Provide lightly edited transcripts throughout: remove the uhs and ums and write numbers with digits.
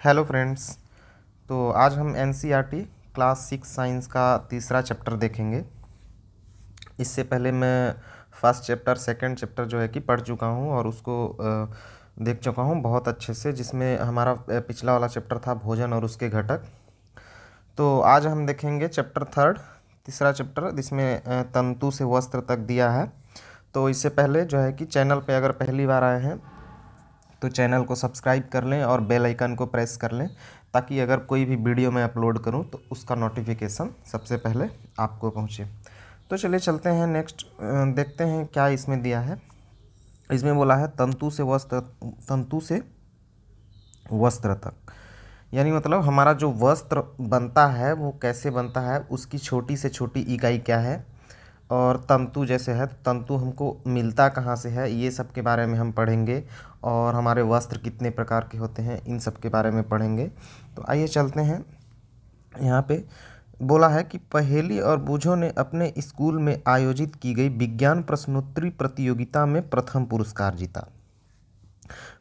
Hello friends. तो आज हम एनसीईआरटी क्लास 6 साइंस का तीसरा चैप्टर देखेंगे। इससे पहले मैं फर्स्ट चैप्टर सेकंड चैप्टर जो है कि पढ़ चुका हूँ और उसको देख चुका हूँ बहुत अच्छे से, जिसमें हमारा पिछला वाला चैप्टर था भोजन और उसके घटक। तो आज हम देखेंगे चैप्टर थर्ड, तीसरा चैप्टर, जिसमें तंतु से वस्त्र तक दिया है। तो इससे पहले जो है कि चैनल पे अगर पहली बार आए हैं तो चैनल को सब्सक्राइब कर लें और बेल आइकन को प्रेस कर लें, ताकि अगर कोई भी वीडियो मैं अपलोड करूं तो उसका नोटिफिकेशन सबसे पहले आपको पहुंचे। तो चलिए चलते हैं नेक्स्ट, देखते हैं क्या इसमें दिया है। इसमें बोला है तंतु से वस्त्र तक, यानी मतलब हमारा जो वस्त्र बनता है वो कैसे बनता है, उसकी छोटी से छोटी इकाई क्या है, और तंतु जैसे है तो तंतु हमको मिलता कहाँ से है, ये सब के बारे में हम पढ़ेंगे। और हमारे वस्त्र कितने प्रकार के होते हैं, इन सब के बारे में पढ़ेंगे। तो आइए चलते हैं। यहाँ पे बोला है कि पहेली और बूझों ने अपने स्कूल में आयोजित की गई विज्ञान प्रश्नोत्तरी प्रतियोगिता में प्रथम पुरस्कार जीता।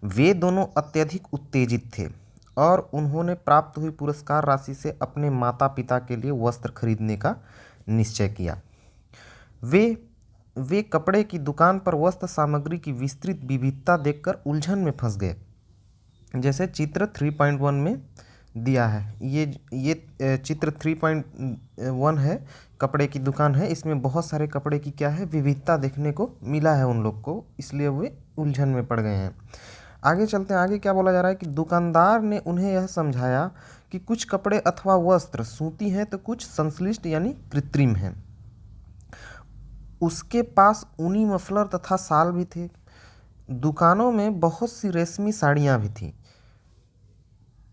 वे दोनों अत्यधिक उत्तेजित थे और उन्होंने प्राप्त हुई पुरस्कार राशि से अपने माता पिता के लिए वस्त्र खरीदने का निश्चय किया। वे वे कपड़े की दुकान पर वस्त्र सामग्री की विस्तृत विविधता देखकर उलझन में फंस गए। जैसे चित्र 3.1 में दिया है, ये चित्र 3.1 है, कपड़े की दुकान है। इसमें बहुत सारे कपड़े की क्या है, विविधता देखने को मिला है उन लोग को, इसलिए वे उलझन में पड़ गए हैं। आगे चलते हैं। आगे क्या बोला जा रहा है कि दुकानदार ने उन्हें यह समझाया कि कुछ कपड़े अथवा वस्त्र सूती हैं तो कुछ संश्लिष्ट यानी कृत्रिम हैं। उसके पास ऊनी मफलर तथा शाल भी थे। दुकानों में बहुत सी रेशमी साड़ियाँ भी थीं।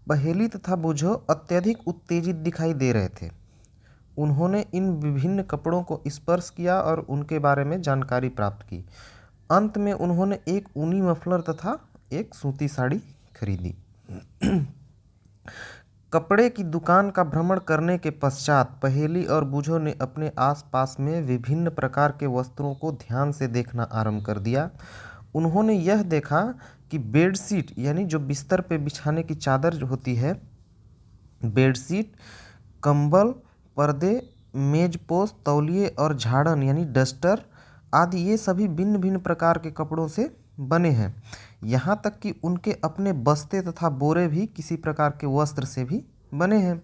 पहेली तथा बूझो अत्यधिक उत्तेजित दिखाई दे रहे थे। उन्होंने इन विभिन्न कपड़ों को स्पर्श किया और उनके बारे में जानकारी प्राप्त की। अंत में उन्होंने एक ऊनी मफलर तथा एक सूती साड़ी खरीदी। कपड़े की दुकान का भ्रमण करने के पश्चात पहेली और बूझो ने अपने आसपास में विभिन्न प्रकार के वस्त्रों को ध्यान से देखना आरंभ कर दिया। उन्होंने यह देखा कि बेडशीट यानी जो बिस्तर पे बिछाने की चादर जो होती है, बेडशीट, कंबल, पर्दे, मेजपोश, तौलिए और झाड़न यानी डस्टर आदि, ये सभी भिन्न भिन्न प्रकार के कपड़ों से बने हैं। यहाँ तक कि उनके अपने बस्ते तथा बोरे भी किसी प्रकार के वस्त्र से भी बने हैं।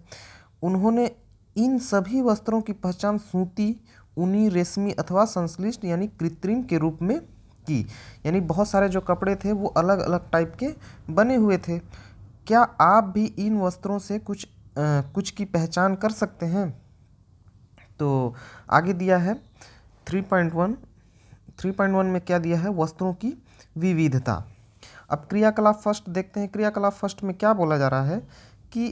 उन्होंने इन सभी वस्त्रों की पहचान सूती, ऊनी, रेशमी अथवा संश्लिष्ट यानी कृत्रिम के रूप में की। यानी बहुत सारे जो कपड़े थे वो अलग अलग टाइप के बने हुए थे। क्या आप भी इन वस्त्रों से कुछ की पहचान कर सकते हैं? तो आगे दिया है 3.1। 3.1 में क्या दिया है, वस्त्रों की विविधता। अब क्रियाकलाप फर्स्ट देखते हैं। क्रियाकलाप फर्स्ट में क्या बोला जा रहा है कि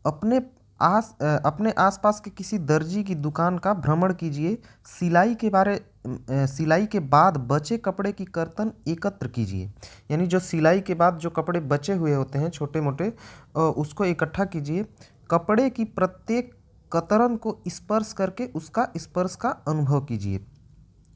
अपने अपने आसपास के किसी दर्जी की दुकान का भ्रमण कीजिए। सिलाई के बाद बचे कपड़े की कर्तन एकत्र कीजिए। यानी जो सिलाई के बाद जो कपड़े बचे हुए होते हैं छोटे मोटे, उसको इकट्ठा कीजिए। कपड़े की प्रत्येक कतरन को स्पर्श करके उसका स्पर्श का अनुभव कीजिए।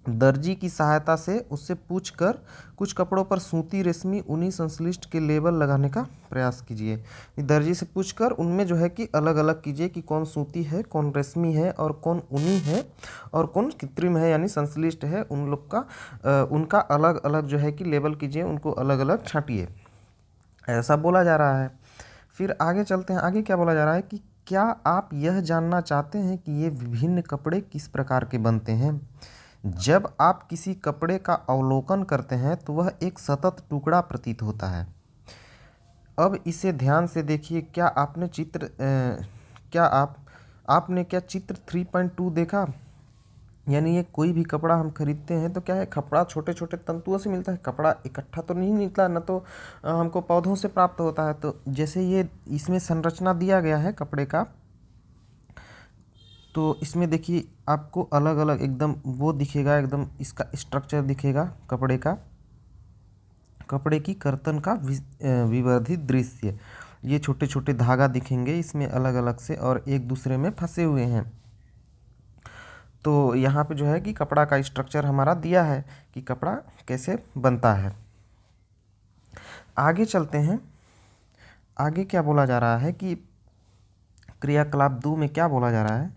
दर्जी की सहायता से उससे पूछकर कुछ कपड़ों पर सूती, रेशमी, ऊनी, संश्लिष्ट के लेबल लगाने का प्रयास कीजिए। दर्जी से पूछकर उनमें जो है कि अलग अलग कीजिए कि कौन सूती है, कौन रेशमी है और कौन ऊनी है और कौन कृत्रिम है यानी संश्लिष्ट है। उन लोग का उनका अलग अलग जो है कि लेबल कीजिए, उनको अलग अलग छांटिए, ऐसा बोला जा रहा है। फिर आगे चलते हैं। आगे क्या बोला जा रहा है कि क्या आप यह जानना चाहते हैं कि ये विभिन्न कपड़े किस प्रकार के बनते हैं? जब आप किसी कपड़े का अवलोकन करते हैं तो वह एक सतत टुकड़ा प्रतीत होता है। अब इसे ध्यान से देखिए। क्या आपने क्या चित्र 3.2 देखा? यानी ये कोई भी कपड़ा हम खरीदते हैं तो क्या है, कपड़ा छोटे छोटे तंतुओं से मिलता है, कपड़ा इकट्ठा तो नहीं निकला, न तो हमको पौधों से प्राप्त होता है। तो जैसे ये इसमें संरचना दिया गया है कपड़े का, तो इसमें देखिए आपको अलग अलग एकदम वो दिखेगा, एकदम इसका स्ट्रक्चर दिखेगा कपड़े का, कपड़े की कर्तन का विवर्धित दृश्य। ये छोटे छोटे धागा दिखेंगे इसमें अलग अलग से और एक दूसरे में फंसे हुए हैं। तो यहाँ पे जो है कि कपड़ा का स्ट्रक्चर हमारा दिया है कि कपड़ा कैसे बनता है। आगे चलते हैं। आगे क्या बोला जा रहा है कि क्रियाकलाप 2 में क्या बोला जा रहा है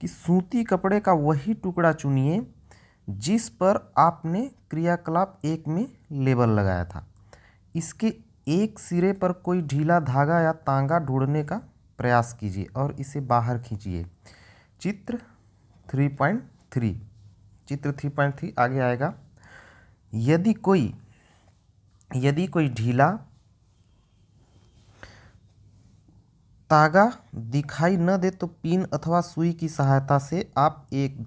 कि सूती कपड़े का वही टुकड़ा चुनिए जिस पर आपने क्रियाकलाप 1 में लेबल लगाया था। इसके एक सिरे पर कोई ढीला धागा या तांगा ढूंढने का प्रयास कीजिए और इसे बाहर खींचिए। चित्र 3.3 चित्र 3.3 आगे आएगा। यदि कोई ढीला तागा दिखाई न दे तो पिन अथवा सुई की सहायता से आप एक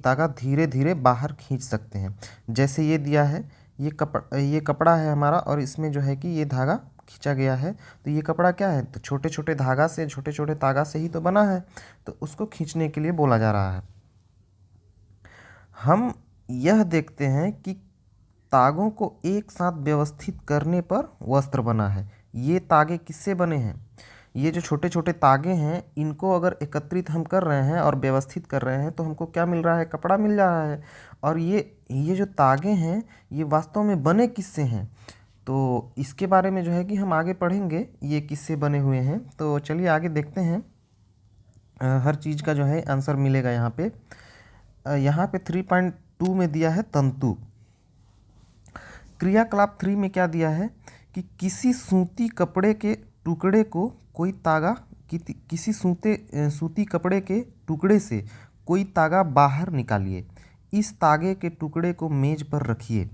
तागा धीरे धीरे बाहर खींच सकते हैं। जैसे ये दिया है, ये कपड़ा है हमारा और इसमें जो है कि ये धागा खींचा गया है। तो ये कपड़ा क्या है, तो छोटे छोटे तागा से ही तो बना है, तो उसको खींचने के लिए बोला जा रहा है। हम यह देखते हैं कि तागों को एक साथ व्यवस्थित करने पर वस्त्र बना है। ये तागे किससे बने हैं? ये जो छोटे छोटे तागे हैं, इनको अगर एकत्रित हम कर रहे हैं और व्यवस्थित कर रहे हैं तो हमको क्या मिल रहा है? कपड़ा मिल रहा है। और ये जो तागे हैं, ये वास्तव में बने किससे हैं? तो इसके बारे में जो है कि हम आगे पढ़ेंगे ये किससे बने हुए हैं। तो चलिए आगे देखते हैं। हर चीज़ का जो है आंसर मिलेगा यहाँ पे। 3.2 में दिया है तंतु। क्रियाकलाप 3 में क्या दिया है कि किसी सूती कपड़े के टुकड़े को कोई तागा किसी सूती कपड़े के टुकड़े से कोई तागा बाहर निकालिए। इस तागे के टुकड़े को मेज पर रखिए।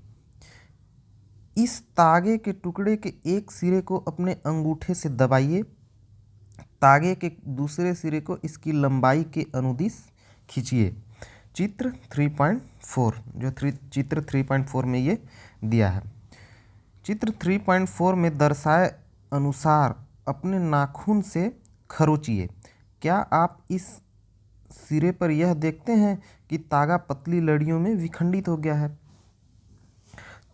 इस तागे के टुकड़े के एक सिरे को अपने अंगूठे से दबाइए। तागे के दूसरे सिरे को इसकी लंबाई के अनुदिश खींचिए। चित्र 3.4 चित्र 3.4 में ये दिया है। चित्र 3.4 में दर्शाए अनुसार अपने नाखून से खरोचिए। क्या आप इस सिरे पर यह देखते हैं कि तागा पतली लड़ियों में विखंडित हो गया है?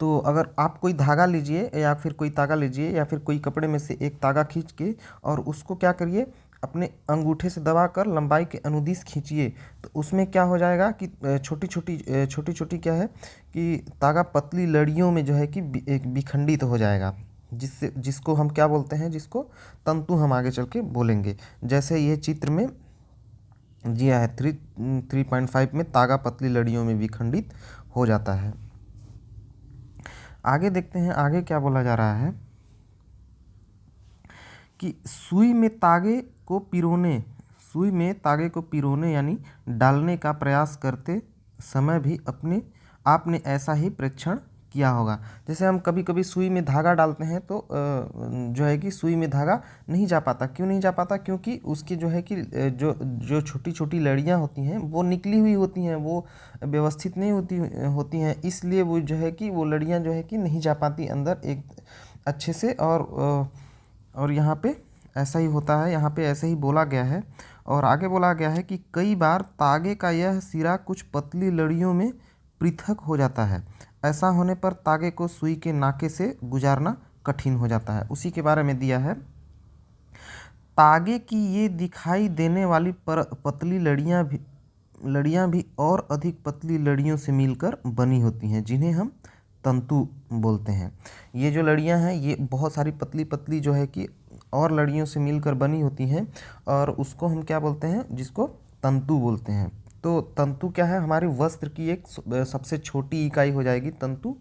तो अगर आप कोई धागा लीजिए या फिर कोई तागा लीजिए या फिर कोई कपड़े में से एक तागा खींच के और उसको क्या करिए, अपने अंगूठे से दबाकर लंबाई के अनुदिश खींचिए, तो उसमें क्या हो जाएगा कि छोटी छोटी क्या है कि तागा पतली लड़ियों में जो है कि एक विखंडित हो जाएगा, जिसको हम क्या बोलते हैं, जिसको तंतु हम आगे चल के बोलेंगे। जैसे ये चित्र में दिया है 3.5 में तागा पतली लड़ियों में विखंडित हो जाता है। आगे देखते हैं, आगे क्या बोला जा रहा है कि सुई में तागे को पिरोने यानी डालने का प्रयास करते समय भी आपने ऐसा ही परीक्षण किया होगा। जैसे हम कभी कभी सुई में धागा डालते हैं तो जो है कि सुई में धागा नहीं जा पाता। क्यों नहीं जा पाता? क्योंकि उसकी जो है कि जो छोटी छोटी लड़ियाँ होती हैं वो निकली हुई होती हैं, वो व्यवस्थित नहीं होती हैं, इसलिए वो जो है कि वो लड़ियाँ जो है कि नहीं जा पाती अंदर एक अच्छे से। और यहाँ पे ऐसा ही होता है, यहाँ पे ऐसे ही बोला गया है। और आगे बोला गया है कि कई बार तागे का यह सिरा कुछ पतली लड़ियों में पृथक हो जाता है। ऐसा होने पर तागे को सुई के नाके से गुजारना कठिन हो जाता है। उसी के बारे में दिया है। तागे की ये दिखाई देने वाली पतली लड़ियाँ भी और अधिक पतली लड़ियों से मिलकर बनी होती हैं, जिन्हें हम तंतु बोलते हैं। ये जो लड़ियाँ हैं ये बहुत सारी पतली पतली जो है कि और लड़ियों से मिलकर बनी होती हैं, और उसको हम क्या बोलते हैं, जिसको तंतु बोलते हैं। तो तंतु क्या है? हमारे वस्त्र की एक सबसे छोटी इकाई हो जाएगी तंतु।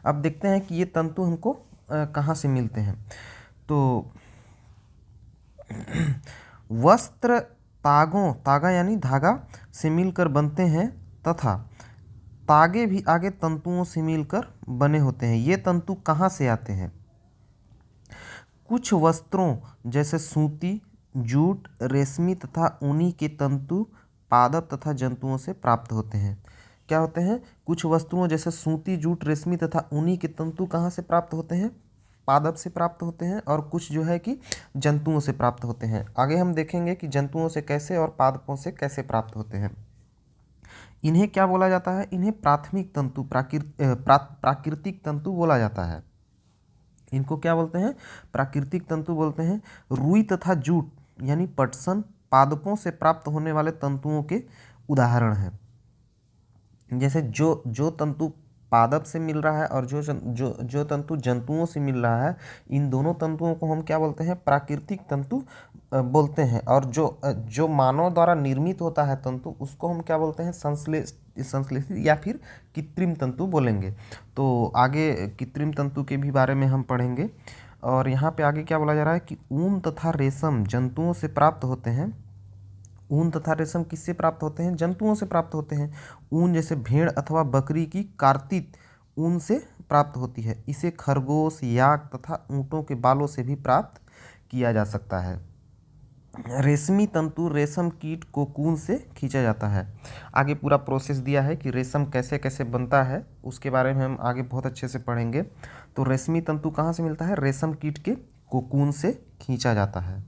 अब देखते हैं कि ये तंतु हमको कहाँ से मिलते हैं। तो वस्त्र तागा यानी धागा से मिलकर बनते हैं तथा तागे भी आगे तंतुओं से मिलकर बने होते हैं। ये तंतु कहाँ से आते हैं? कुछ वस्त्रों जैसे सूती, जूट, रेशमी तथा ऊनी के तंतु पादप तथा जंतुओं से प्राप्त होते हैं। क्या होते हैं? कुछ वस्तुओं जैसे सूती, जूट, रेशमी तथा ऊनी के तंतु कहाँ से प्राप्त होते हैं? पादप से प्राप्त होते हैं। और कुछ जो है कि जंतुओं से प्राप्त होते हैं। आगे हम देखेंगे कि जंतुओं से कैसे और पादपों से कैसे प्राप्त होते हैं। इन्हें क्या बोला जाता है? इन्हें प्राथमिक तंतु प्राकृतिक तंतु बोला जाता है। इनको क्या बोलते हैं? प्राकृतिक तंतु बोलते हैं। रुई तथा जूट यानी पटसन पादपों से प्राप्त होने वाले तंतुओं के उदाहरण हैं। जैसे जो तंतु पादप से मिल रहा है और जो तंतु जंतुओं से मिल रहा है, इन दोनों तंतुओं को हम क्या बोलते हैं? प्राकृतिक तंतु बोलते हैं। और जो मानव द्वारा निर्मित होता है तंतु, उसको हम क्या बोलते हैं? संश्लेषित या फिर कृत्रिम तंतु बोलेंगे। तो आगे कृत्रिम तंतु के भी बारे में हम पढ़ेंगे। और यहाँ पे आगे क्या बोला जा रहा है कि ऊन तथा रेशम जंतुओं से प्राप्त होते हैं। ऊन तथा रेशम किससे प्राप्त होते हैं? जंतुओं से प्राप्त होते हैं। ऊन जैसे भेड़ अथवा बकरी की कार्तित ऊन से प्राप्त होती है। इसे खरगोश, याक तथा ऊँटों के बालों से भी प्राप्त किया जा सकता है। रेशमी तंतु रेशम कीट कोकून से खींचा जाता है। आगे पूरा प्रोसेस दिया है कि रेशम कैसे कैसे बनता है, उसके बारे में हम आगे बहुत अच्छे से पढ़ेंगे। तो रेशमी तंतु कहाँ से मिलता है? रेशम कीट के कोकून से खींचा जाता है।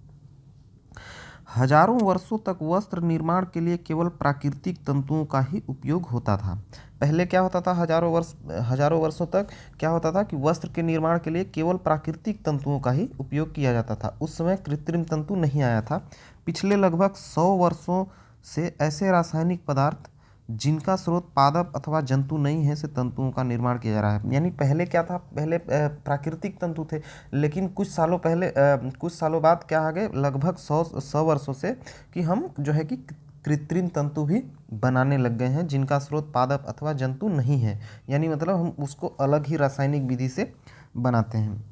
हजारों वर्षों तक वस्त्र निर्माण के लिए केवल प्राकृतिक तंतुओं का ही उपयोग होता था। पहले क्या होता था? हजारों वर्षों तक क्या होता था कि वस्त्र के निर्माण के लिए केवल प्राकृतिक तंतुओं का ही उपयोग किया जाता था। उस समय कृत्रिम तंतु नहीं आया था। पिछले लगभग 100 वर्षों से ऐसे रासायनिक पदार्थ जिनका स्रोत पादप अथवा जंतु नहीं है से तंतुओं का निर्माण किया जा रहा है। यानी पहले क्या था? पहले प्राकृतिक तंतु थे, लेकिन कुछ सालों बाद क्या आ गए? लगभग 100 वर्षों से कि हम जो है कि कृत्रिम तंतु भी बनाने लग गए हैं जिनका स्रोत पादप अथवा जंतु नहीं है। यानी मतलब हम उसको अलग ही रासायनिक विधि से बनाते हैं।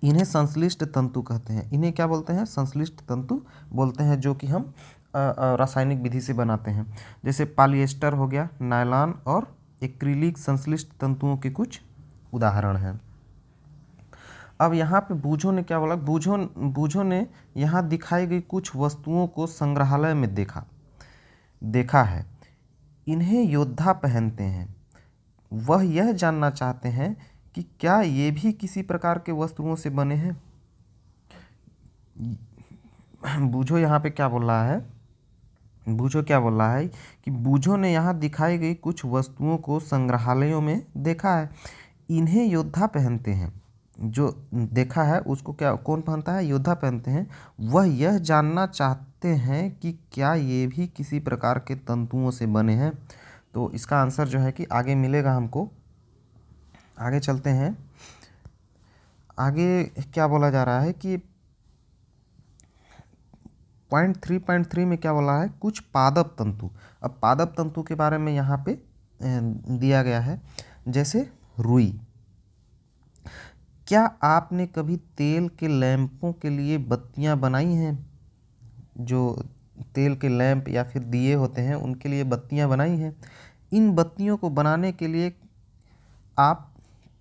इन्हें संश्लिष्ट तंतु कहते हैं। इन्हें क्या बोलते हैं? संश्लिष्ट तंतु बोलते हैं, जो कि हम रासायनिक विधि से बनाते हैं। जैसे पॉलिएस्टर हो गया, नायलॉन और एक्रिलिक संश्लिष्ट तंतुओं के कुछ उदाहरण हैं। अब यहाँ पे बूझो ने क्या बोला? बूझो ने यहाँ दिखाई गई कुछ वस्तुओं को संग्रहालय में देखा है। इन्हें योद्धा पहनते हैं। वह यह जानना चाहते हैं कि क्या ये भी किसी प्रकार के वस्तुओं से बने हैं। बूझो यहाँ पे क्या बोल रहा है? बूझो क्या बोल रहा है कि बूझो ने यहाँ दिखाई गई कुछ वस्तुओं को संग्रहालयों में देखा है। इन्हें योद्धा पहनते हैं। जो देखा है उसको क्या कौन पहनता है? योद्धा पहनते हैं। वह यह जानना चाहते हैं कि क्या ये भी किसी प्रकार के तंतुओं से बने हैं। तो इसका आंसर जो है कि आगे मिलेगा हमको। आगे चलते हैं। आगे क्या बोला जा रहा है कि पॉइंट 3.3 में क्या बोला है? कुछ पादप तंतु। अब पादप तंतु के बारे में यहाँ पे दिया गया है। जैसे रुई। क्या आपने कभी तेल के लैंपों के लिए बत्तियाँ बनाई हैं? जो तेल के लैंप या फिर दिए होते हैं, उनके लिए बत्तियाँ बनाई हैं। इन बत्तियों को बनाने के लिए आप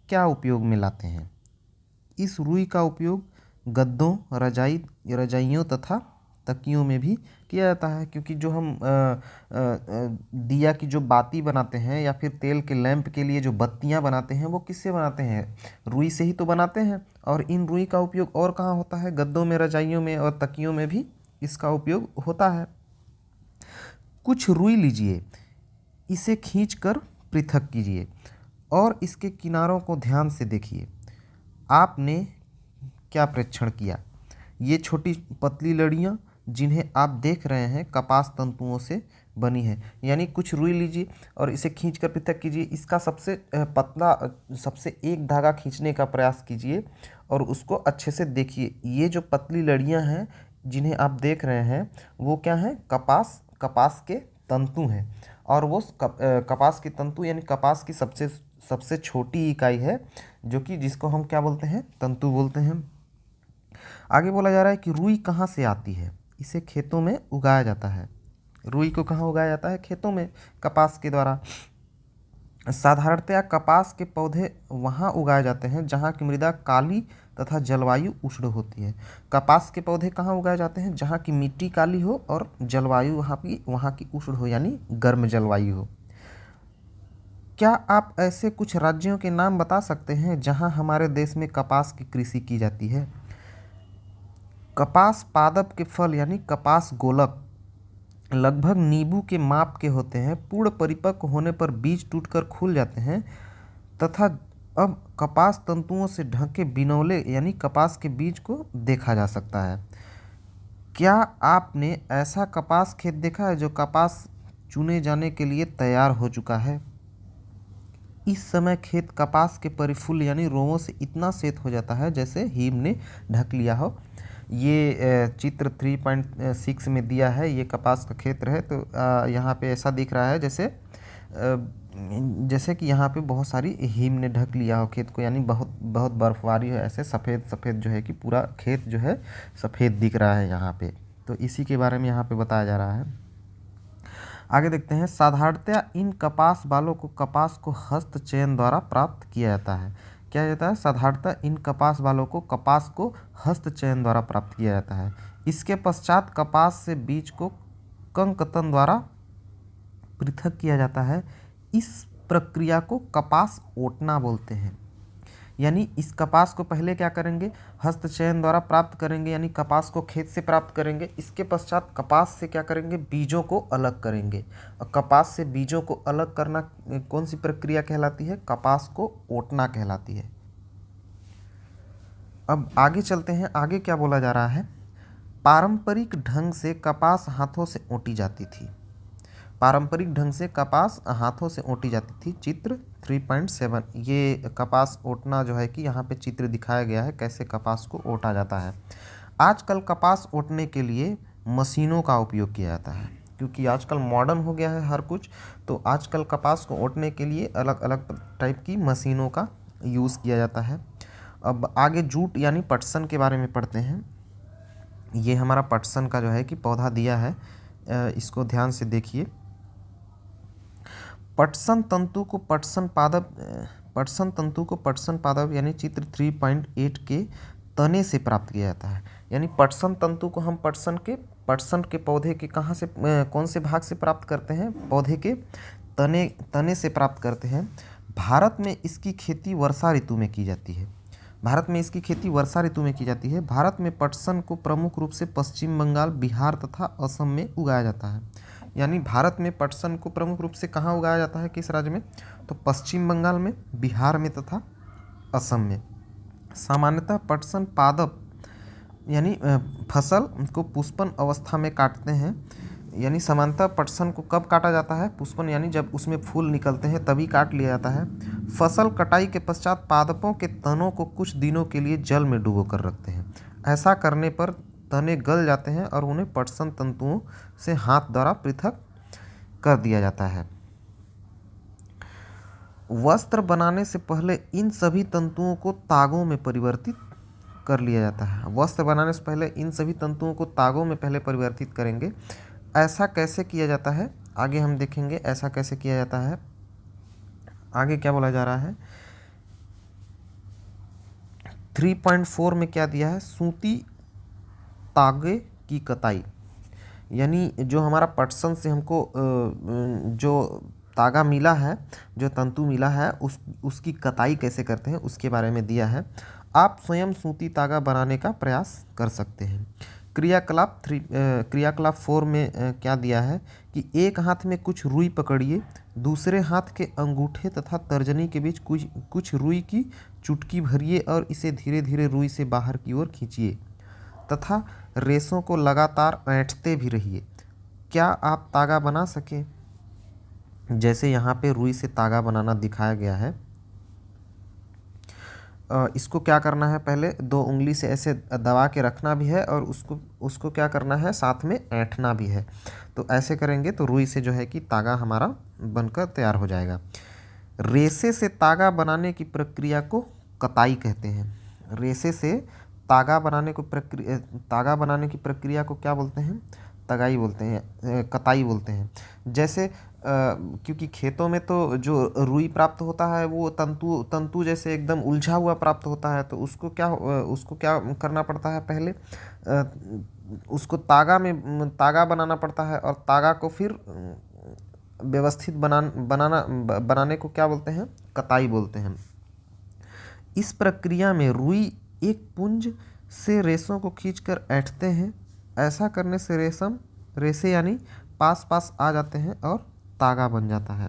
क्या उपयोग में लाते हैं? इस रुई का उपयोग गद्दों, रजाइयों तथा तकियों में भी किया जाता है। क्योंकि जो हम दिया की जो बाती बनाते हैं या फिर तेल के लैंप के लिए जो बत्तियां बनाते हैं, वो किससे बनाते हैं? रुई से ही तो बनाते हैं। और इन रुई का उपयोग और कहाँ होता है? गद्दों में, रजाइयों में और तकियों में भी इसका उपयोग होता है। कुछ रुई लीजिए, इसे खींचकर पृथक कीजिए और इसके किनारों को ध्यान से देखिए। आपने क्या परीक्षण किया? ये छोटी पतली लड़ियाँ जिन्हें आप देख रहे हैं कपास तंतुओं से बनी है। यानी कुछ रुई लीजिए और इसे खींचकर पृथक कीजिए। इसका सबसे पतला सबसे एक धागा खींचने का प्रयास कीजिए और उसको अच्छे से देखिए। ये जो पतली लड़ियाँ हैं जिन्हें आप देख रहे हैं, वो क्या हैं? कपास के तंतु हैं। और वो कपास के तंतु यानी कपास की सबसे छोटी इकाई है, जो कि जिसको हम क्या बोलते हैं? तंतु बोलते हैं। आगे बोला जा रहा है कि रुई कहाँ से आती है? इसे खेतों में उगाया जाता है। रुई को कहाँ उगाया जाता है? खेतों में, कपास के द्वारा। साधारणतया कपास के पौधे वहाँ उगाए जाते हैं जहाँ की मृदा काली तथा जलवायु उष्ण होती है। कपास के पौधे कहाँ उगाए जाते हैं? जहाँ की मिट्टी काली हो और जलवायु वहाँ की उष्ण हो, यानी गर्म जलवायु हो। क्या आप ऐसे कुछ राज्यों के नाम बता सकते हैं जहाँ हमारे देश में कपास की कृषि की जाती है? कपास पादप के फल यानी कपास गोलक लगभग नींबू के माप के होते हैं। पूर्ण परिपक्व होने पर बीज टूटकर खुल जाते हैं तथा अब कपास तंतुओं से ढके बिनौले यानी कपास के बीज को देखा जा सकता है। क्या आपने ऐसा कपास खेत देखा है जो कपास चुने जाने के लिए तैयार हो चुका है? इस समय खेत कपास के परिफुल यानी रोमों से इतना श्वेत हो जाता है जैसे हिम ने ढक लिया हो। ये चित्र 3.6 में दिया है, ये कपास का क्षेत्र है। तो यहाँ पे ऐसा दिख रहा है जैसे कि यहाँ पे बहुत सारी हिम ने ढक लिया हो खेत को, यानी बहुत बहुत बर्फबारी है, ऐसे सफ़ेद सफ़ेद जो है कि पूरा खेत जो है सफ़ेद दिख रहा है यहाँ पे। तो इसी के बारे में यहाँ पे बताया जा रहा है। आगे देखते हैं, साधारणतया इन कपास बालों को कपास को हस्त चयन द्वारा प्राप्त किया जाता है। क्या जाता है? साधारणतः इन कपास बालों को कपास को हस्त चयन द्वारा प्राप्त किया जाता है। इसके पश्चात कपास से बीज को कंकतन द्वारा पृथक किया जाता है। इस प्रक्रिया को कपास ओटना बोलते हैं। यानी इस कपास को पहले क्या करेंगे? हस्त चयन द्वारा प्राप्त करेंगे, यानी कपास को खेत से प्राप्त करेंगे। इसके पश्चात कपास से क्या करेंगे? बीजों को अलग करेंगे। और कपास से बीजों को अलग करना कौन सी प्रक्रिया कहलाती है? कपास को ओटना कहलाती है। अब आगे चलते हैं, आगे क्या बोला जा रहा है? पारंपरिक ढंग से कपास हाथों से ओटी जाती थी। पारंपरिक ढंग से कपास हाथों से ओटी जाती थी। चित्र 3.7, ये कपास ओटना जो है कि यहाँ पे चित्र दिखाया गया है कैसे कपास को ओटा जाता है। आजकल कपास ओटने के लिए मशीनों का उपयोग किया जाता है, क्योंकि आजकल मॉडर्न हो गया है हर कुछ। तो आजकल कपास को ओटने के लिए अलग अलग टाइप की मशीनों का यूज़ किया जाता है। अब आगे जूट यानी पटसन के बारे में पढ़ते हैं। ये हमारा पटसन का जो है कि पौधा दिया है, इसको ध्यान से देखिए। पटसन तंतु को पटसन पादप यानी चित्र 3.8 के तने से प्राप्त किया जाता है। यानी पटसन तंतु को हम पटसन के पौधे के कहाँ से कौन से भाग से प्राप्त करते हैं? पौधे के तने से प्राप्त करते हैं। भारत में इसकी खेती वर्षा ऋतु में की जाती है। भारत में पटसन को प्रमुख रूप से पश्चिम बंगाल, बिहार तथा असम में उगाया जाता है। यानी भारत में पटसन को प्रमुख रूप से कहाँ उगाया जाता है? किस राज्य में? तो पश्चिम बंगाल में, बिहार में तथा असम में। सामान्यतः पटसन पादप यानी फसल को पुष्पन अवस्था में काटते हैं। यानी सामान्यतः पटसन को कब काटा जाता है? पुष्पन यानी जब उसमें फूल निकलते हैं तभी काट लिया जाता है। फसल कटाई के पश्चात पादपों के तनों को कुछ दिनों के लिए जल में डुबो कर रखते हैं। ऐसा करने पर तने गल जाते हैं और उन्हें पटसन तंतुओं से हाथ द्वारा पृथक कर दिया जाता है। वस्त्र बनाने से पहले इन सभी तंतुओं को तागों में परिवर्तित कर लिया जाता है। वस्त्र बनाने से पहले इन सभी तंतुओं को तागों में पहले परिवर्तित करेंगे। ऐसा कैसे किया जाता है? आगे हम देखेंगे ऐसा कैसे किया जाता है। आगे क्या बोला जा रहा है? 3.4 में क्या दिया है? सूती तागे की कताई। यानी जो हमारा पटसन से हमको जो तागा मिला है, जो तंतु मिला है, उसकी कताई कैसे करते हैं उसके बारे में दिया है। आप स्वयं सूती तागा बनाने का प्रयास कर सकते हैं। क्रियाकलाप 4 में क्या दिया है कि एक हाथ में कुछ रुई पकड़िए, दूसरे हाथ के अंगूठे तथा तर्जनी के बीच कुछ रुई की चुटकी भरिए और इसे धीरे धीरे रुई से बाहर की ओर खींचिए तथा रेशों को लगातार ऐंठते भी रहिए। क्या आप तागा बना सकें? जैसे यहाँ पे रुई से तागा बनाना दिखाया गया है। इसको क्या करना है? पहले 2 उंगली से ऐसे दबा के रखना भी है और उसको क्या करना है? साथ में ऐंठना भी है। तो ऐसे करेंगे तो रुई से जो है कि तागा हमारा बनकर तैयार हो जाएगा। रेशे से तागा बनाने की प्रक्रिया को कताई कहते हैं। रेशे से तागा बनाने की प्रक्रिया को क्या बोलते हैं? तगाई बोलते हैं, कताई बोलते हैं। जैसे क्योंकि खेतों में तो जो रुई प्राप्त होता है वो तंतु जैसे एकदम उलझा हुआ प्राप्त होता है, तो उसको क्या करना पड़ता है? पहले उसको तागा बनाना पड़ता है और तागा को फिर व्यवस्थित बनाने को क्या बोलते हैं? कताई बोलते हैं। इस प्रक्रिया में रुई एक पुंज से रेशों को खींचकर ऐंठते हैं। ऐसा करने से रेशे यानी पास आ जाते हैं और तागा बन जाता है।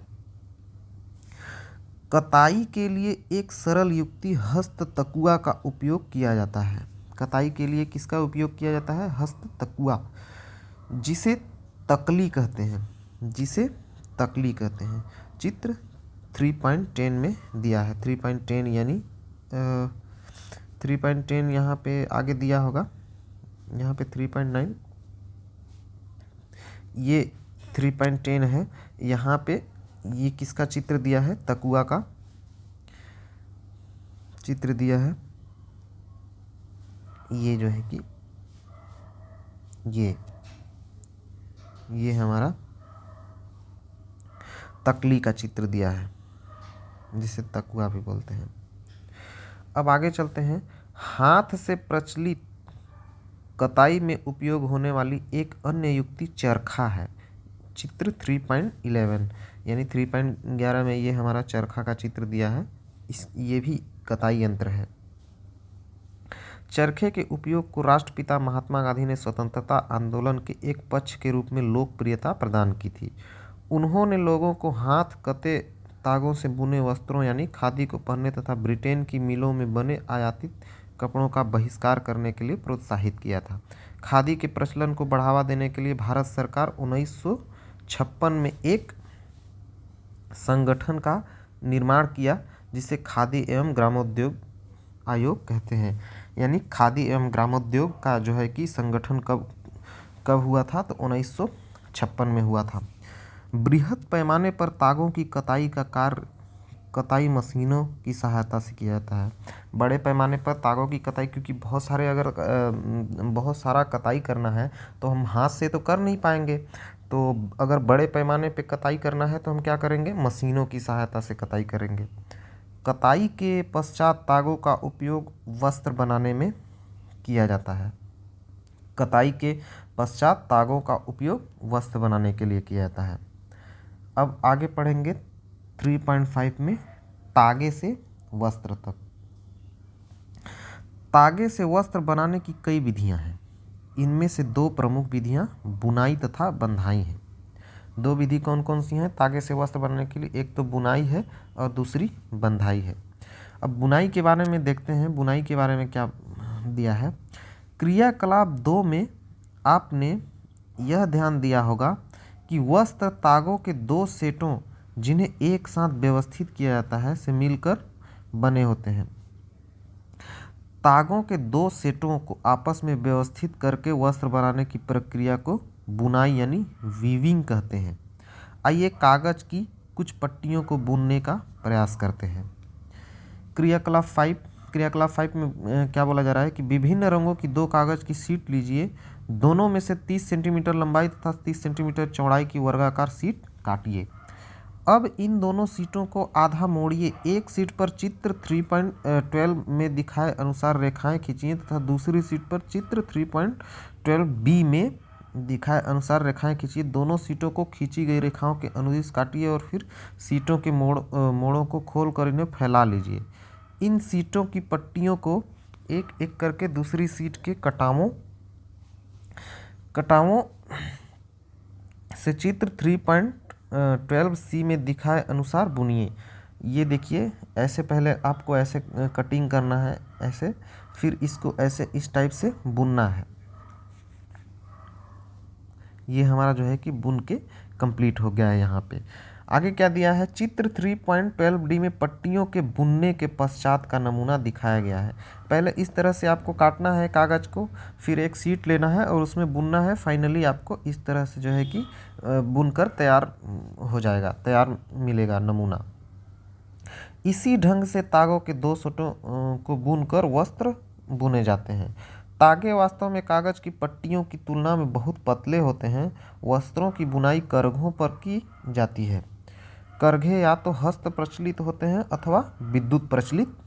कताई के लिए एक सरल युक्ति हस्त तकुआ का उपयोग किया जाता है। कताई के लिए किसका उपयोग किया जाता है? हस्त तकुआ, जिसे तकली कहते हैं। चित्र 3.10 में दिया है। 3.10 यानी 3.10 यहाँ पे आगे दिया होगा, यहाँ पे 3.9, ये 3.10 है। यहाँ पे ये किसका चित्र दिया है? तकुआ का चित्र दिया है। ये जो है कि ये हमारा तकली का चित्र दिया है, जिसे तकुआ भी बोलते हैं। अब आगे चलते हैं। हाथ से प्रचलित कताई में उपयोग होने वाली एक अन्य युक्ति चरखा है। चित्र 3.11 यानी 3.11 में ये हमारा चरखा का चित्र दिया है। ये भी कताई यंत्र है। चरखे के उपयोग को राष्ट्रपिता महात्मा गांधी ने स्वतंत्रता आंदोलन के एक पक्ष के रूप में लोकप्रियता प्रदान की थी। उन्होंने लोगों को हाथ कते तागों से बुने वस्त्रों यानी खादी को पहनने तथा ब्रिटेन की मिलों में बने आयातित कपड़ों का बहिष्कार करने के लिए प्रोत्साहित किया था। खादी के प्रचलन को बढ़ावा देने के लिए भारत सरकार 1956 में एक संगठन का निर्माण किया, जिसे खादी एवं ग्रामोद्योग आयोग कहते हैं। यानी खादी एवं ग्रामोद्योग का जो है कि संगठन कब हुआ था? तो 1956 में हुआ था। बृहद पैमाने पर तागों की कताई का कार्य कताई मशीनों की सहायता से किया जाता है। बड़े पैमाने पर तागों की कताई, क्योंकि बहुत सारा कताई करना है तो हम हाथ से तो कर नहीं पाएंगे, तो अगर बड़े पैमाने पे कताई करना है तो हम क्या करेंगे? मशीनों की सहायता से कताई करेंगे। कताई के पश्चात तागों का उपयोग वस्त्र बनाने में किया जाता है। कताई के पश्चात तागों का उपयोग वस्त्र बनाने के लिए किया जाता है। अब आगे पढ़ेंगे 3.5 में तागे से वस्त्र तक। तागे से वस्त्र बनाने की कई विधियां हैं। इनमें से दो प्रमुख विधियां बुनाई तथा बंधाई हैं। दो विधि कौन कौन सी हैं तागे से वस्त्र बनाने के लिए? एक तो बुनाई है और दूसरी बंधाई है। अब बुनाई के बारे में देखते हैं। बुनाई के बारे में क्या दिया है? क्रियाकलाप 2 में आपने यह ध्यान दिया होगा कि वस्त्र तागों के दो सेटों, जिन्हें एक साथ व्यवस्थित किया जाता है, से मिलकर बने होते हैं। तागों के दो सेटों को आपस में व्यवस्थित करके वस्त्र बनाने की प्रक्रिया को बुनाई यानी वीविंग कहते हैं। आइए कागज की कुछ पट्टियों को बुनने का प्रयास करते हैं। क्रियाकलाप 5 में क्या बोला जा रहा है कि विभिन्न रंगों की दो कागज की शीट लीजिए। दोनों में से 30 सेंटीमीटर लंबाई तथा 30 सेंटीमीटर चौड़ाई की वर्गाकार शीट काटिए। अब इन दोनों शीटों को आधा मोड़िए। एक शीट पर चित्र 3.12 में दिखाए अनुसार रेखाएं खींचिए तथा दूसरी शीट पर चित्र 3.12b में दिखाए अनुसार रेखाएं खींचिए। दोनों शीटों को खींची गई रेखाओं के अनुदिश काटिए और फिर शीटों के मोड़ों को खोलकर इन्हें फैला लीजिए। इन शीटों की पट्टियों को एक एक करके दूसरी शीट के कटावों से चित्र 3.12c में दिखाए अनुसार बुनिए। ये देखिए, ऐसे पहले आपको ऐसे कटिंग करना है, ऐसे, फिर इसको ऐसे इस टाइप से बुनना है। ये हमारा जो है कि बुन के कंप्लीट हो गया है। यहाँ पे आगे क्या दिया है? चित्र 3.12d में पट्टियों के बुनने के पश्चात का नमूना दिखाया गया है। पहले इस तरह से आपको काटना है कागज़ को, फिर एक शीट लेना है और उसमें बुनना है। फाइनली आपको इस तरह से जो है कि बुनकर तैयार हो जाएगा, तैयार मिलेगा नमूना। इसी ढंग से तागों के दो सेटों को बुनकर वस्त्र बुने जाते हैं। तागे वास्तव में कागज की पट्टियों की तुलना में बहुत पतले होते हैं। वस्त्रों की बुनाई करघों पर की जाती है। करघे या तो हस्त प्रचलित होते हैं अथवा विद्युत प्रचलित।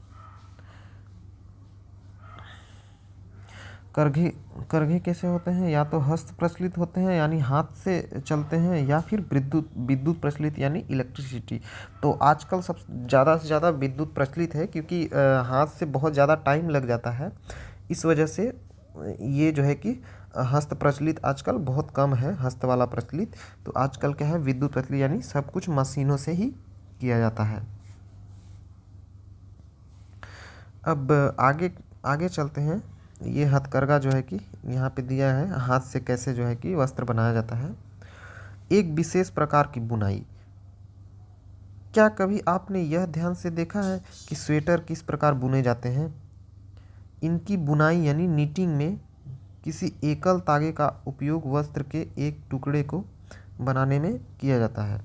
करघे कैसे होते हैं? या तो हस्त प्रचलित होते हैं यानी हाथ से चलते हैं, या फिर विद्युत प्रचलित यानी इलेक्ट्रिसिटी। तो आजकल सब ज़्यादा से ज़्यादा विद्युत प्रचलित है, क्योंकि हाथ से बहुत ज़्यादा टाइम लग जाता है। इस वजह से ये जो है कि हस्त प्रचलित आजकल बहुत कम है, हस्त वाला प्रचलित। तो आजकल क्या है, विद्युत प्रचलित यानी सब कुछ मशीनों से ही किया जाता है। अब आगे चलते हैं। ये हथकरघा जो है कि यहाँ पे दिया है, हाथ से कैसे जो है कि वस्त्र बनाया जाता है। एक विशेष प्रकार की बुनाई क्या कभी आपने यह ध्यान से देखा है कि स्वेटर किस प्रकार बुने जाते हैं? इनकी बुनाई यानी नीटिंग में किसी एकल तागे का उपयोग वस्त्र के एक टुकड़े को बनाने में किया जाता है।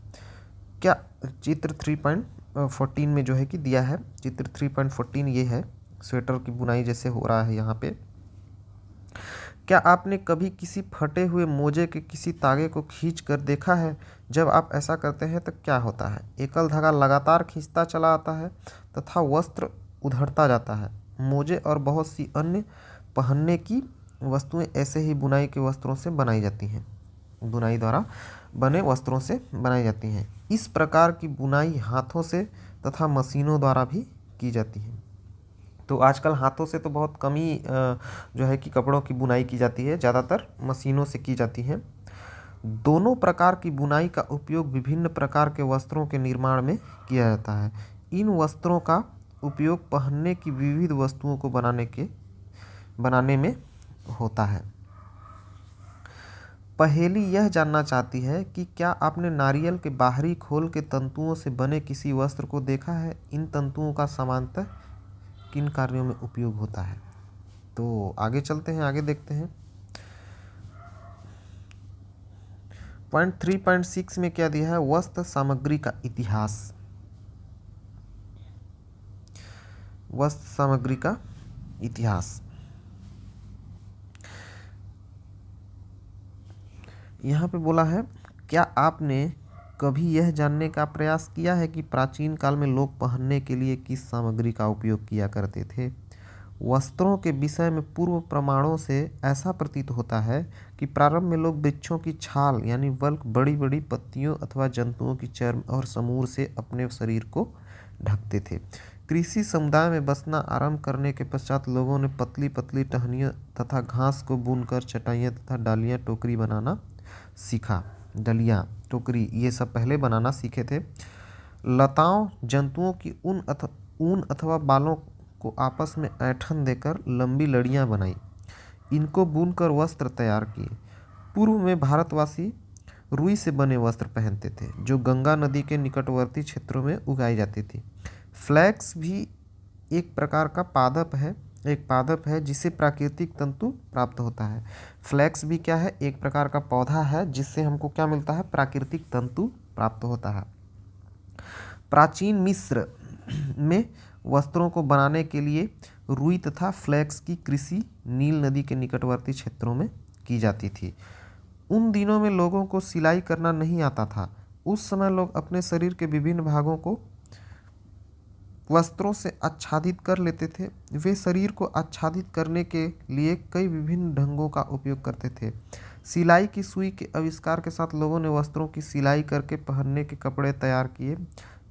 क्या चित्र 3.14 में जो है कि दिया है, चित्र 3.14 ये है, स्वेटर की बुनाई जैसे हो रहा है यहाँ पे। क्या आपने कभी किसी फटे हुए मोजे के किसी तागे को खींच कर देखा है? जब आप ऐसा करते हैं तो क्या होता है? एकल धागा लगातार खींचता चला आता है तथा वस्त्र उधड़ता जाता है। मोजे और बहुत सी अन्य पहनने की वस्तुएं ऐसे ही बुनाई के वस्त्रों से बनाई जाती हैं, बुनाई द्वारा बने वस्त्रों से बनाई जाती हैं। इस प्रकार की बुनाई हाथों से तथा मशीनों द्वारा भी की जाती है। तो आजकल हाथों से तो बहुत कम ही जो है कि कपड़ों की बुनाई की जाती है, ज़्यादातर मशीनों से की जाती है। दोनों प्रकार की बुनाई का उपयोग विभिन्न प्रकार के वस्त्रों के निर्माण में किया जाता है। इन वस्त्रों का उपयोग पहनने की विविध वस्तुओं को बनाने में होता है। पहेली यह जानना चाहती है कि क्या आपने नारियल के बाहरी खोल के तंतुओं से बने किसी वस्त्र को देखा है? इन तंतुओं का सामान्यतः किन कार्यों में उपयोग होता है? तो आगे चलते हैं, आगे देखते हैं। पॉइंट 3.6 में क्या दिया है? वस्त्र सामग्री का इतिहास। वस्त्र सामग्री का इतिहास। यहाँ पे बोला है, क्या आपने कभी यह जानने का प्रयास किया है कि प्राचीन काल में लोग पहनने के लिए किस सामग्री का उपयोग किया करते थे? वस्त्रों के विषय में पूर्व प्रमाणों से ऐसा प्रतीत होता है कि प्रारंभ में लोग वृक्षों की छाल यानी बल्क, बड़ी बड़ी पत्तियों अथवा जंतुओं की चर्म और समूर से अपने शरीर को ढकते थे। कृषि समुदाय में बसना आरंभ करने के पश्चात लोगों ने पतली पतली टहनियों तथा घास को बुनकर चटाइयाँ तथा डालियाँ टोकरी बनाना सीखा। डलियाँ, टोकरी ये सब पहले बनाना सीखे थे। लताओं, जंतुओं की ऊन अथवा बालों को आपस में ऐंठन देकर लंबी लड़ियाँ बनाई, इनको बुनकर वस्त्र तैयार किए। पूर्व में भारतवासी रुई से बने वस्त्र पहनते थे जो गंगा नदी के निकटवर्ती क्षेत्रों में उगाई जाती थी। फ्लैक्स भी एक प्रकार का पादप है जिसे प्राकृतिक तंतु प्राप्त होता है। फ्लैक्स भी क्या है? एक प्रकार का पौधा है जिससे हमको क्या मिलता है? प्राकृतिक तंतु प्राप्त होता है। प्राचीन मिस्र में वस्त्रों को बनाने के लिए रुई तथा फ्लैक्स की कृषि नील नदी के निकटवर्ती क्षेत्रों में की जाती थी। उन दिनों में लोगों को सिलाई करना नहीं आता था। उस समय लोग अपने शरीर के विभिन्न भागों को वस्त्रों से आच्छादित कर लेते थे। वे शरीर को आच्छादित करने के लिए कई विभिन्न ढंगों का उपयोग करते थे। सिलाई की सुई के आविष्कार के साथ लोगों ने वस्त्रों की सिलाई करके पहनने के कपड़े तैयार किए।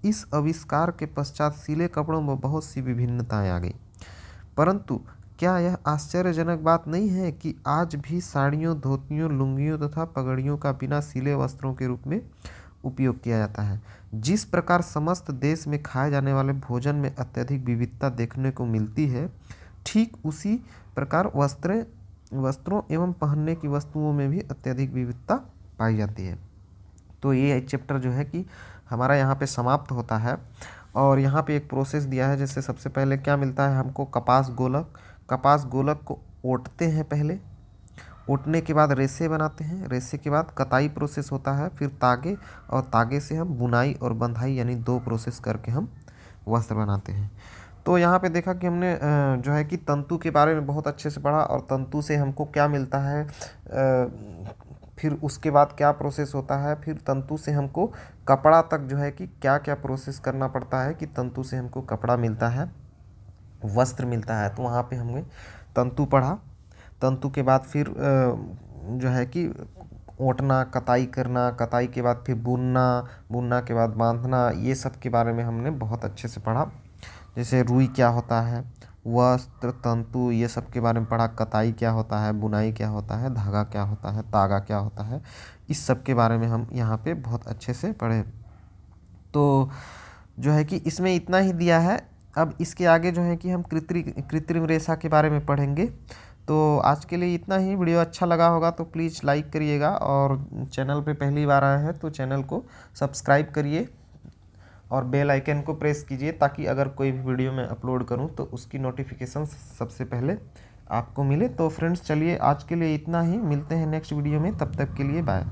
इस आविष्कार के पश्चात सिले कपड़ों में बहुत सी विभिन्नताएं आ गई। परंतु क्या यह आश्चर्यजनक बात नहीं है कि आज भी साड़ियों, धोतियों, लुंगियों तथा पगड़ियों का बिना सिले वस्त्रों के रूप में उपयोग किया जाता है। जिस प्रकार समस्त देश में खाए जाने वाले भोजन में अत्यधिक विविधता देखने को मिलती है, ठीक उसी प्रकार वस्त्रों एवं पहनने की वस्तुओं में भी अत्यधिक विविधता पाई जाती है। तो ये चैप्टर जो है कि हमारा यहाँ पे समाप्त होता है। और यहाँ पे एक प्रोसेस दिया है, जैसे सबसे पहले क्या मिलता है हमको? कपास गोलक को ओटते हैं पहले, ओटने के बाद रेसे बनाते हैं, रेसे के बाद कताई प्रोसेस होता है, फिर तागे, और तागे से हम बुनाई और बंधाई यानी 2 प्रोसेस करके हम वस्त्र बनाते हैं। तो यहाँ पे देखा कि हमने जो है कि तंतु के बारे में बहुत अच्छे से पढ़ा, और तंतु से हमको क्या मिलता है, फिर उसके बाद क्या प्रोसेस होता है, फिर तंतु से हमको कपड़ा तक जो है कि क्या क्या प्रोसेस करना पड़ता है कि तंतु से हमको कपड़ा मिलता है, वस्त्र मिलता है। तो वहाँ पे हमने तंतु पढ़ा। तंतु के बाद फिर जो है कि ओटना, कताई करना, कताई के बाद फिर बुनना के बाद बांधना, ये सब के बारे में हमने बहुत अच्छे से पढ़ा। जैसे रुई क्या होता है, वस्त्र, तंतु, ये सब के बारे में पढ़ा। कताई क्या होता है, बुनाई क्या होता है, धागा क्या होता है, तागा क्या होता है, इस सब के बारे में हम यहाँ पे बहुत अच्छे से पढ़े। तो जो है कि इसमें इतना ही दिया है। अब इसके आगे जो है कि हम कृत्रिम रेशा के बारे में पढ़ेंगे। तो आज के लिए इतना ही। वीडियो अच्छा लगा होगा तो प्लीज़ लाइक करिएगा, और चैनल पे पहली बार आए हैं तो चैनल को सब्सक्राइब करिए। और बेल आइकन को प्रेस कीजिए ताकि अगर कोई भी वीडियो मैं अपलोड करूं तो उसकी नोटिफिकेशन सबसे पहले आपको मिले। तो फ्रेंड्स चलिए आज के लिए इतना ही, मिलते हैं नेक्स्ट वीडियो में, तब तक के लिए बाय।